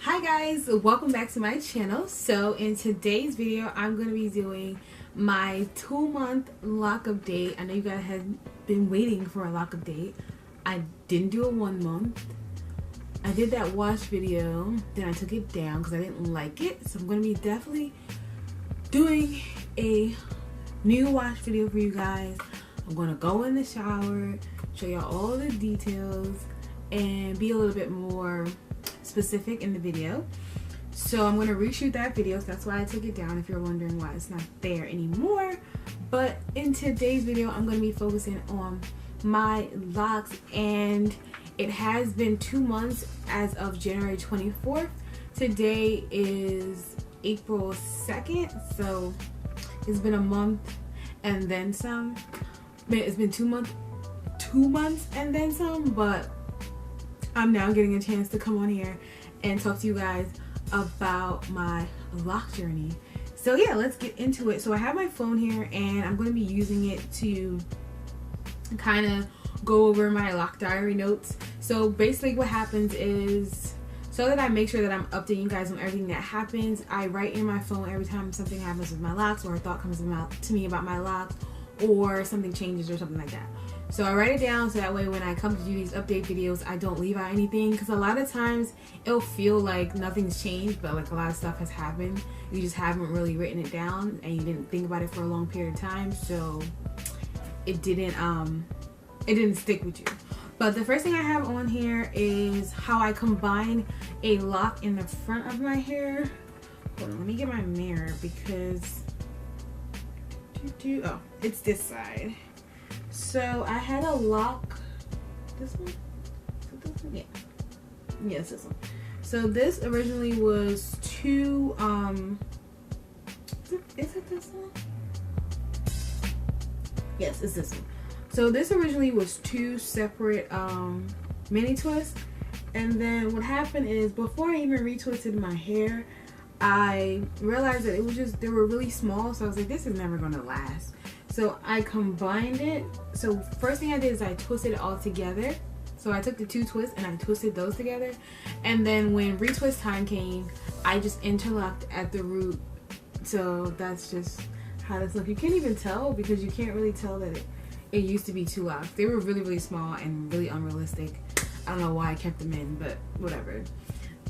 Hi guys, welcome back to my channel. So in today's video I'm going to be doing my 2-month lock update. I know you guys have been waiting for a lock update. I didn't do a 1 month. I did that wash video, then I took it down because I didn't like it. So I'm going to be definitely doing a new wash video for you guys. I'm going to go in the shower, show y'all all the details, and be a little bit more specific in the video. So I'm going to reshoot that video, so that's why I took it down if you're wondering why it's not there anymore. But in today's video I'm going to be focusing on my locks, and it has been 2 months as of January 24th. Today is April 2nd, so it's been a month and then some. It's been 2 months and then some, but I'm now getting a chance to come on here and talk to you guys about my lock journey. So yeah, let's get into it. So I have my phone here and I'm going to be using it to kind of go over my lock diary notes. So basically what happens is, so that I make sure that I'm updating you guys on everything that happens, I write in my phone every time something happens with my locks, or a thought comes to me about my locks, or something changes or something like that. So I write it down so that way when I come to do these update videos I don't leave out anything, because a lot of times it'll feel like nothing's changed but like a lot of stuff has happened. You just haven't really written it down and you didn't think about it for a long period of time, so it didn't stick with you. But the first thing I have on here is how I combine a lock in the front of my hair. Hold on, let me get my mirror because oh, it's this side. So I had a lock, this one? Is it this one? Yeah. Yes, this one. So this originally was two, is it this one? Yes, it's this one. So this originally was two separate mini twists. And then what happened is, before I even retwisted my hair, I realized that it was just, they were really small. So I was like, this is never gonna last. So I combined it. So first thing I did is I twisted it all together. So I took the two twists and I twisted those together. And then when retwist time came, I just interlocked at the root. So that's just how this looks. You can't even tell because you can't really tell that it used to be two locks. They were really, really small and really unrealistic. I don't know why I kept them in, but whatever.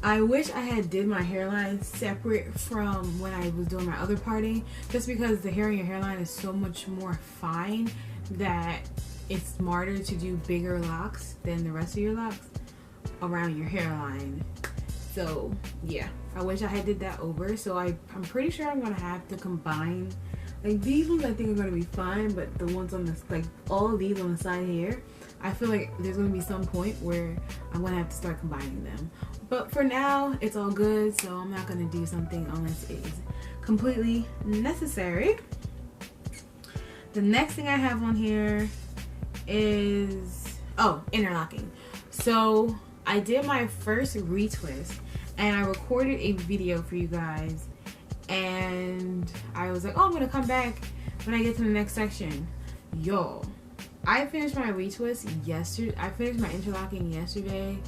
I wish I had did my hairline separate from when I was doing my other parting, just because the hair in your hairline is so much more fine that it's smarter to do bigger locks than the rest of your locks around your hairline. So yeah, I wish I had did that over. So I'm pretty sure I'm gonna have to combine, like these ones I think are gonna be fine, but the ones on this, like all of these on the side here, I feel like there's gonna be some point where I'm gonna have to start combining them. But for now, it's all good, so I'm not gonna do something unless it is completely necessary. The next thing I have on here is, oh, interlocking. So I did my first retwist and I recorded a video for you guys, and I was like, oh, I'm gonna come back when I get to the next section. Yo, I finished my retwist yesterday. I finished my interlocking yesterday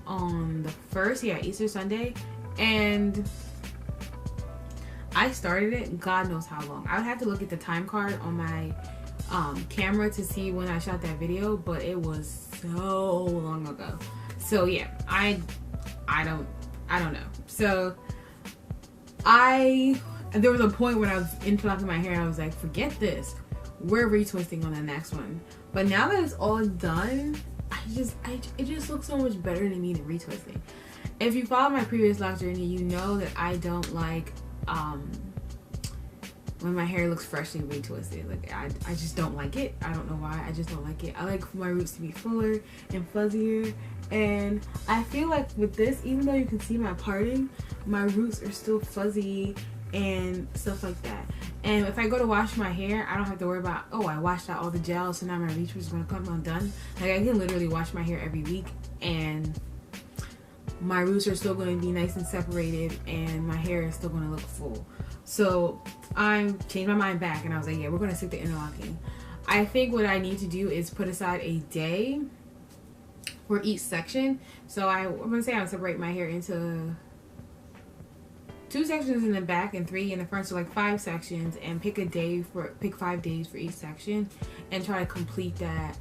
on the 1st, yeah, Easter Sunday, and I started it God knows how long. I would have to look at the time card on my camera to see when I shot that video, but it was so long ago. So yeah, I don't know. So there was a point when I was interlocking my hair and I was like, forget this, we're retwisting on the next one. But now that it's all done, it just looks so much better to me than retwisting. If you follow my previous lock journey, you know that I don't like when my hair looks freshly retwisted. Like I just don't like it. I don't know why, I just don't like it. I like my roots to be fuller and fuzzier, and I feel like with this, even though you can see my parting, my roots are still fuzzy and stuff like that. And if I go to wash my hair, I don't have to worry about, oh, I washed out all the gel, so now my retwist is gonna come undone. Like I can literally wash my hair every week and my roots are still going to be nice and separated and my hair is still going to look full. So I changed my mind back and I was like, yeah, we're going to stick to interlocking. I think what I need to do is put aside a day for each section. So I'm gonna say I would separate my hair into 2 sections in the back and 3 in the front, so like 5 sections, and pick 5 days for each section and try to complete that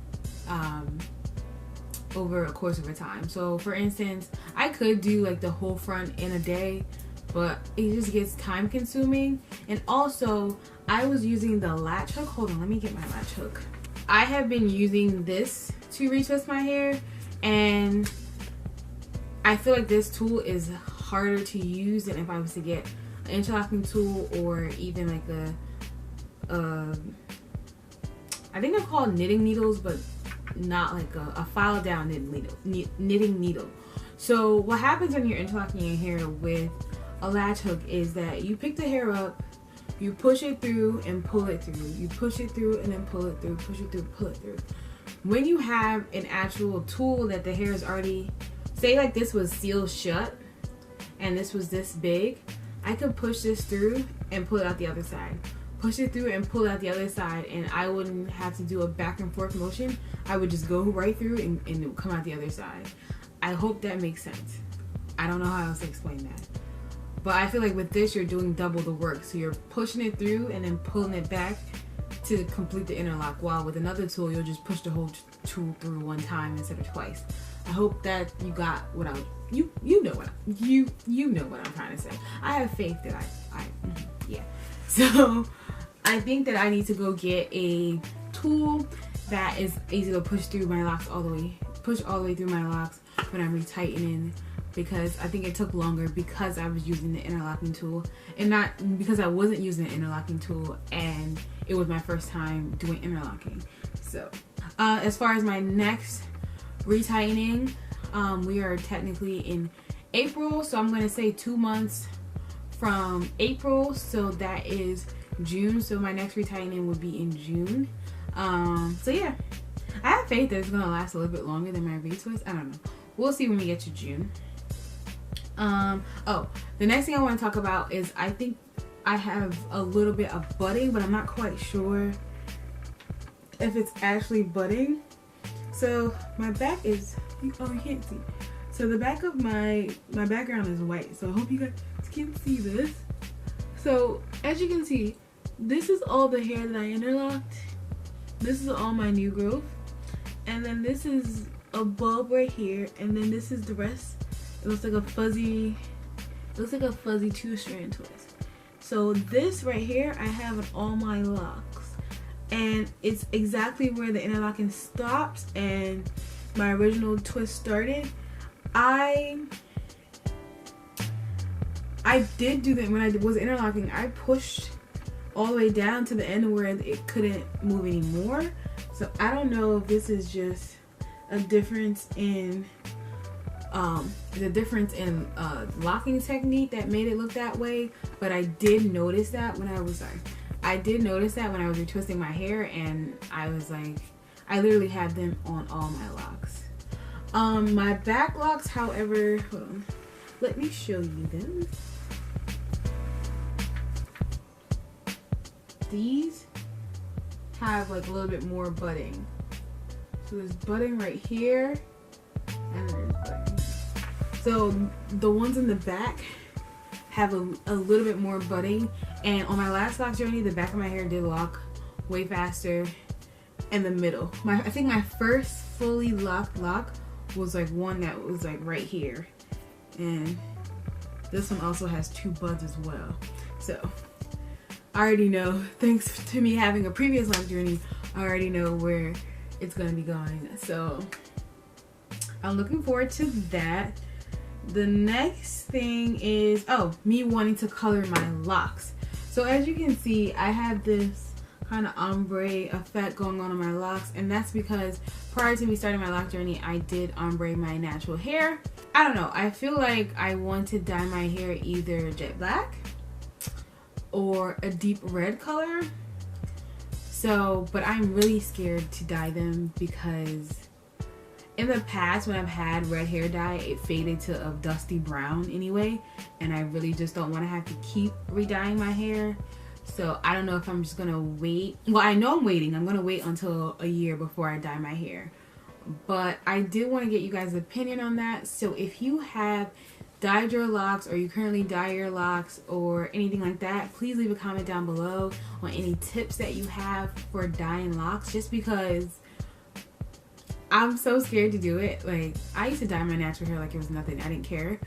over a course of a time. So for instance, I could do like the whole front in a day, but it just gets time consuming. And also I was using the Latch Hook. Hold on, let me get my Latch Hook. I have been using this to retwist my hair, and I feel like this tool is harder to use than if I was to get an interlocking tool, or even like I think they're called knitting needles, but not like a file down knitting needle. So what happens when you're interlocking your hair with a Latch Hook is that you pick the hair up, you push it through and pull it through, you push it through and then pull it through, push it through, pull it through. When you have an actual tool that the hair is already, say like this was sealed shut and this was this big, I could push this through and pull it out the other side, push it through and pull it out the other side, and I wouldn't have to do a back and forth motion. I would just go right through and it would come out the other side. I hope that makes sense. I don't know how else to explain that. But I feel like with this, you're doing double the work. So you're pushing it through and then pulling it back to complete the interlock. While with another tool, you'll just push the whole tool through one time instead of twice. I hope that you got what you know what I'm trying to say. I have faith that yeah. So I think that I need to go get a tool that is easy to push through my locks all the way through my locks when I'm retightening, because I think it took longer because I was using the interlocking tool and not because I wasn't using the interlocking tool and it was my first time doing interlocking. So as far as my next retightening, we are technically in April, so I'm going to say 2 months from April, so that is June. So my next retightening would be in June. So yeah, I have faith that it's going to last a little bit longer than my retwist. I don't know. We'll see when we get to June. Oh, the next thing I want to talk about is I think I have a little bit of budding, but I'm not quite sure if it's actually budding. So my back is, oh, you can't see. So the back of my background is white, so I hope you guys can see this. So as you can see, this is all the hair that I interlocked. This is all my new growth, and then this is a bulb right here, and then this is the rest. It looks like a fuzzy 2-strand twist. So this right here I have in all my locks, and it's exactly where the interlocking stops and my original twist started. I did do that when I was interlocking. I pushed all the way down to the end where it couldn't move anymore. So I don't know if this is just a difference in locking technique that made it look that way, but I did notice that when I was retwisting my hair, and I was like, I literally had them on all my locks. My back locks, however, hold on, let me show you them. These have like a little bit more budding. So there's budding right here, and there's budding. So the ones in the back have a little bit more budding, and on my last lock journey, the back of my hair did lock way faster in the middle. I think my first fully locked lock was like one that was like right here, and this one also has 2 buds as well. So I already know, thanks to me having a previous lock journey, I already know where it's gonna be going. So I'm looking forward to that. The next thing is, me wanting to color my locks. So as you can see, I have this kind of ombre effect going on my locks, and that's because prior to me starting my lock journey, I did ombre my natural hair. I don't know, I feel like I want to dye my hair either jet black or a deep red color. So, but I'm really scared to dye them because in the past when I've had red hair dye, it faded to a dusty brown anyway, and I really just don't want to have to keep re-dyeing my hair. So I don't know if I'm just gonna wait. Well, I know I'm waiting. I'm gonna wait until a year before I dye my hair, but I did want to get you guys' opinion on that. So if you have dyed your locks, or you currently dye your locks, or anything like that, please leave a comment down below on any tips that you have for dyeing locks, just because I'm so scared to do it. Like, I used to dye my natural hair like it was nothing. I didn't care.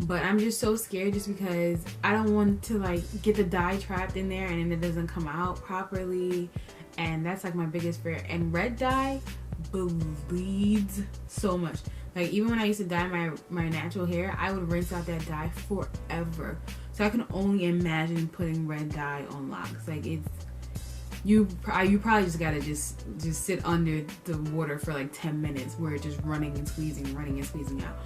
But I'm just so scared, just because I don't want to like get the dye trapped in there and then it doesn't come out properly. And that's like my biggest fear. And red dye bleeds so much. Like, even when I used to dye my natural hair, I would rinse out that dye forever. So I can only imagine putting red dye on locks. Like, it's, you probably just gotta just sit under the water for like 10 minutes where it's just running and squeezing out.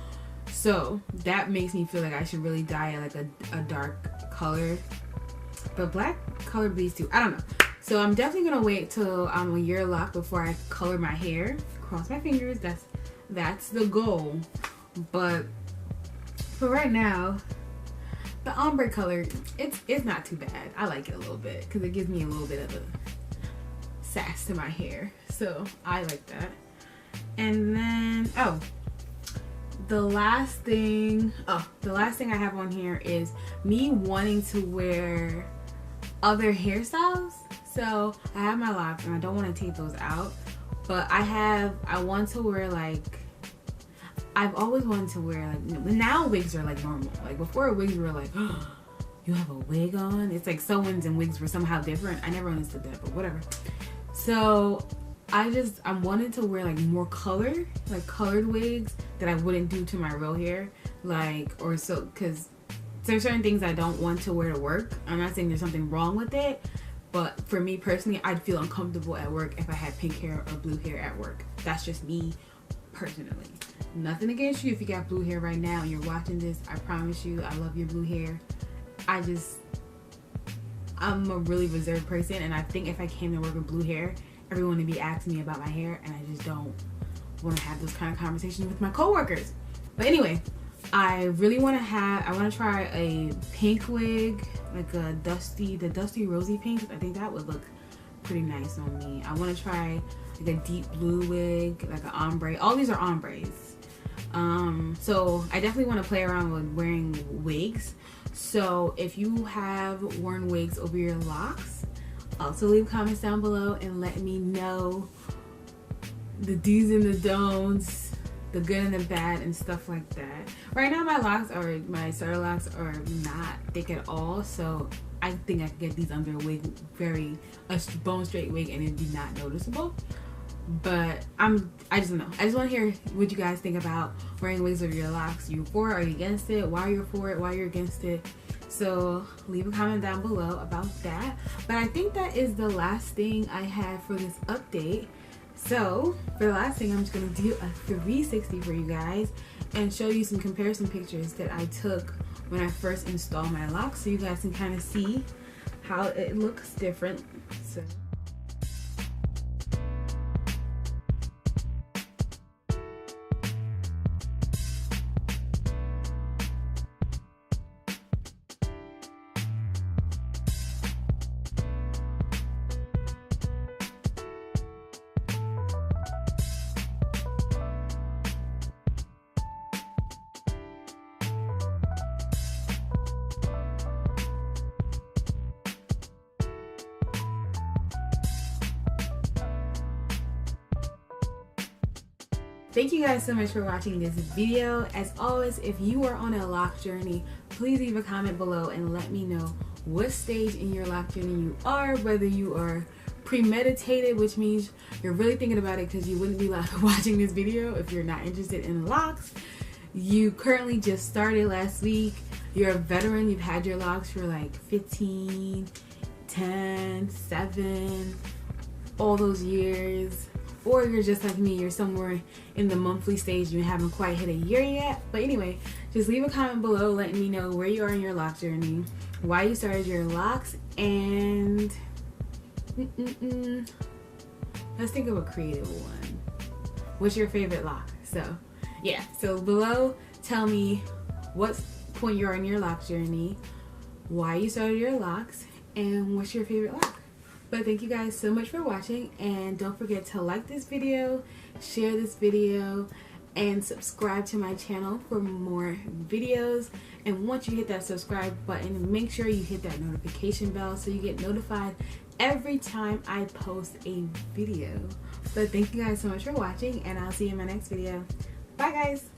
So that makes me feel like I should really dye it like a dark color. But black color bleeds too. I don't know. So I'm definitely gonna wait till I'm a year lock before I color my hair. Cross my fingers. That's the goal. But for right now, the ombre color, it's not too bad. I like it a little bit because it gives me a little bit of a sass to my hair. So I like that. And then the last thing I have on here is me wanting to wear other hairstyles. So I have my locks and I don't want to take those out, but I want to wear, like, I've always wanted to wear, like, now wigs are like normal. Like, before wigs were like, oh, you have a wig on? It's like sew-ins and wigs were somehow different. I never understood that, but whatever. So I wanted to wear like more color, like colored wigs that I wouldn't do to my real hair, like, or so, because there's certain things I don't want to wear to work. I'm not saying there's something wrong with it, but for me personally, I'd feel uncomfortable at work if I had pink hair or blue hair at work. That's just me personally. Nothing against you if you got blue hair right now and you're watching this. I promise you, I love your blue hair. I'm a really reserved person, and I think if I came to work with blue hair, everyone would be asking me about my hair, and I just don't want to have those kind of conversations with my coworkers. But anyway, I want to try a pink wig, like the dusty rosy pink. I think that would look pretty nice on me. I want to try like a deep blue wig, like an ombre. All these are ombres. So I definitely want to play around with wearing wigs. So if you have worn wigs over your locks, also leave comments down below and let me know the do's and the don'ts, the good and the bad and stuff like that. Right now my starter locks are not thick at all, so I think I could get these under a wig, a bone straight wig, and it'd be not noticeable. But I just don't know. I just want to hear what you guys think about wearing wigs over your locks. You for it? Are you against it? Why you're for it? Why you're against it? So leave a comment down below about that. But I think that is the last thing I have for this update. So for the last thing, I'm just going to do a 360 for you guys and show you some comparison pictures that I took when I first installed my locks, so you guys can kind of see how it looks different. So thank you guys so much for watching this video. As always, if you are on a lock journey, please leave a comment below and let me know what stage in your lock journey you are, whether you are premeditated, which means you're really thinking about it because you wouldn't be watching this video if you're not interested in locks. You currently just started last week. You're a veteran. You've had your locks for like 15, 10, 7, all those years. Or you're just like me, you're somewhere in the monthly stage, you haven't quite hit a year yet. But anyway, just leave a comment below letting me know where you are in your lock journey, why you started your locks, and let's think of a creative one. What's your favorite lock? So yeah, so below, tell me what point you're in your lock journey, why you started your locks, and what's your favorite lock. But thank you guys so much for watching, and don't forget to like this video, share this video, and subscribe to my channel for more videos. And once you hit that subscribe button, make sure you hit that notification bell so you get notified every time I post a video. But thank you guys so much for watching, and I'll see you in my next video. Bye guys.